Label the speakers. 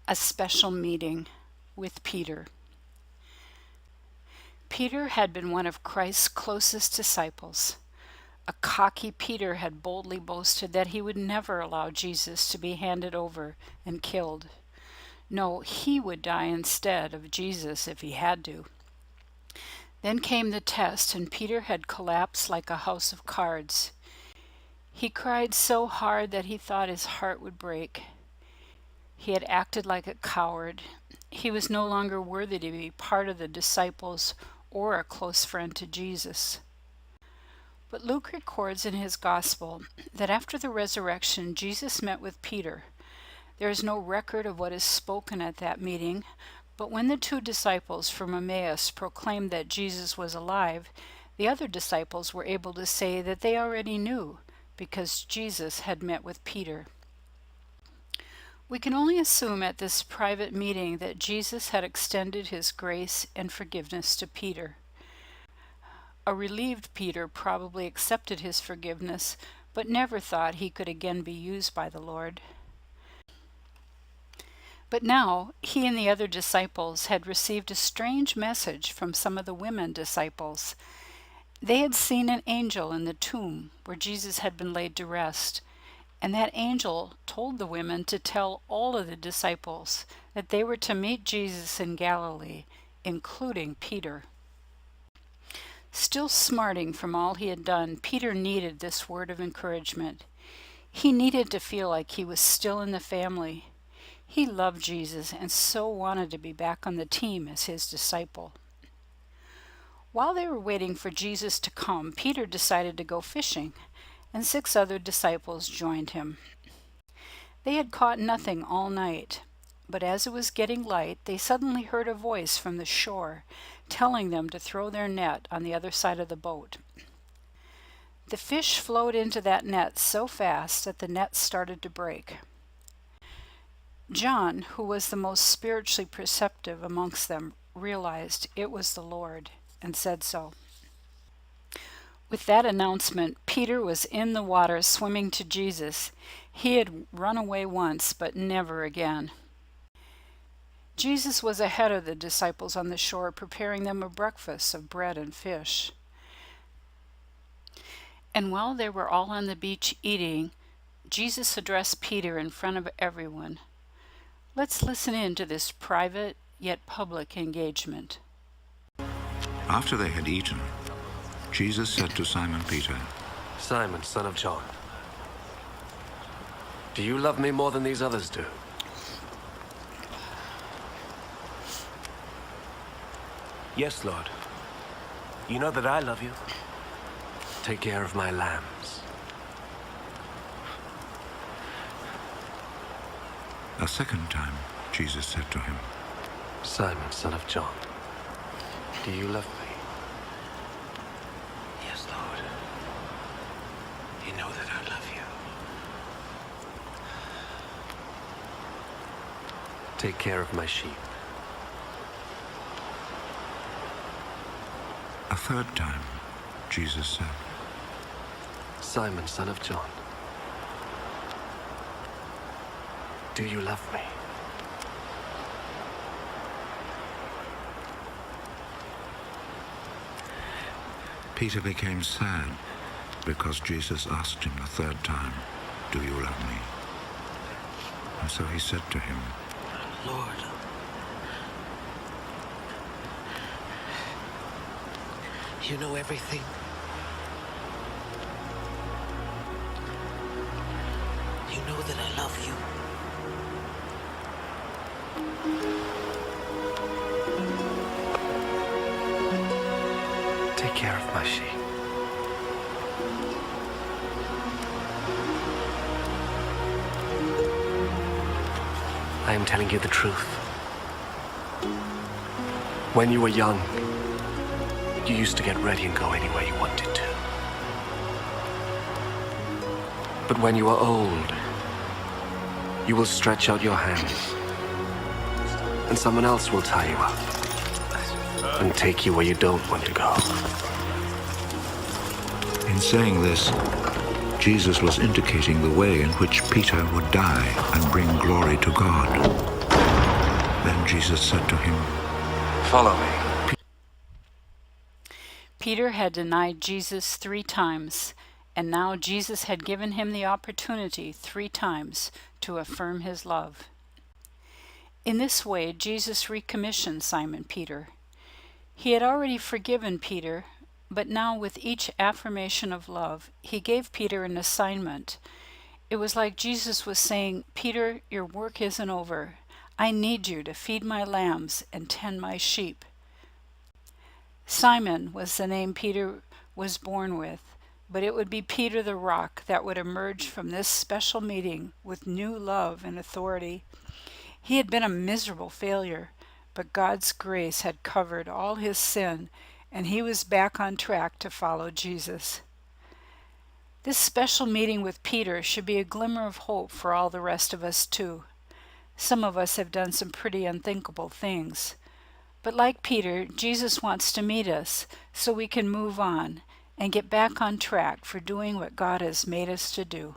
Speaker 1: A special meeting with Peter. Peter had been one of Christ's closest disciples. A cocky Peter had boldly boasted that he would never allow Jesus to be handed over and killed. No, he would die instead of Jesus if he had to. Then came the test, and Peter had collapsed like a house of cards. He cried so hard that he thought his heart would break. He had acted like a coward. He was no longer worthy to be part of the disciples or a close friend to Jesus. But Luke records in his gospel that after the resurrection, Jesus met with Peter. There is no record of what is spoken at that meeting, but when the two disciples from Emmaus proclaimed that Jesus was alive, the other disciples were able to say that they already knew, because Jesus had met with Peter. We can only assume at this private meeting that Jesus had extended his grace and forgiveness to Peter. A relieved Peter probably accepted his forgiveness, but never thought he could again be used by the Lord. But now, he and the other disciples had received a strange message from some of the women disciples. They had seen an angel in the tomb where Jesus had been laid to rest. And that angel told the women to tell all of the disciples that they were to meet Jesus in Galilee, including Peter. Still smarting from all he had done, Peter needed this word of encouragement. He needed to feel like he was still in the family. He loved Jesus and so wanted to be back on the team as his disciple. While they were waiting for Jesus to come, Peter decided to go fishing, and 6 other disciples joined him. They had caught nothing all night, but as it was getting light, they suddenly heard a voice from the shore telling them to throw their net on the other side of the boat. The fish flowed into that net so fast that the net started to break. John, who was the most spiritually perceptive amongst them, realized it was the Lord and said so. With that announcement, Peter was in the water swimming to Jesus. He had run away once, but never again. Jesus was ahead of the disciples on the shore, preparing them a breakfast of bread and fish. And while they were all on the beach eating, Jesus addressed Peter in front of everyone. Let's listen in to this private yet public engagement.
Speaker 2: After they had eaten, Jesus said to Simon Peter,
Speaker 3: "Simon, son of John, do you love me more than these others do?"
Speaker 4: "Yes, Lord. You know that I love you."
Speaker 3: "Take care of my lambs."
Speaker 2: A second time, Jesus said to him,
Speaker 3: "Simon, son of John, do you love me?"
Speaker 4: "Yes, Lord. You know that I love you."
Speaker 3: "Take care of my sheep."
Speaker 2: A third time, Jesus said,
Speaker 3: "Simon, son of John, do you love me?"
Speaker 2: Peter became sad because Jesus asked him the third time, "Do you love me?" And so he said to him,
Speaker 4: "Lord, you know everything. You know that I love you."
Speaker 3: "Take care of my sheep." I am telling you the truth. When you were young, you used to get ready and go anywhere you wanted to. But when you are old, you will stretch out your hands, and someone else will tie you up and take you where you don't want to go.
Speaker 2: In saying this, Jesus was indicating the way in which Peter would die and bring glory to God. Then Jesus said to him,
Speaker 3: Follow me.
Speaker 1: Peter had denied Jesus 3 times, and now Jesus had given him the opportunity 3 times to affirm his love. In this way, Jesus recommissioned Simon Peter. He had already forgiven Peter, but now with each affirmation of love, he gave Peter an assignment. It was like Jesus was saying, Peter, your work isn't over. I need you to feed my lambs and tend my sheep. Simon was the name Peter was born with, but it would be Peter the Rock that would emerge from this special meeting with new love and authority. He had been a miserable failure, but God's grace had covered all his sin, and he was back on track to follow Jesus. This special meeting with Peter should be a glimmer of hope for all the rest of us too. Some of us have done some pretty unthinkable things. But like Peter, Jesus wants to meet us so we can move on and get back on track for doing what God has made us to do.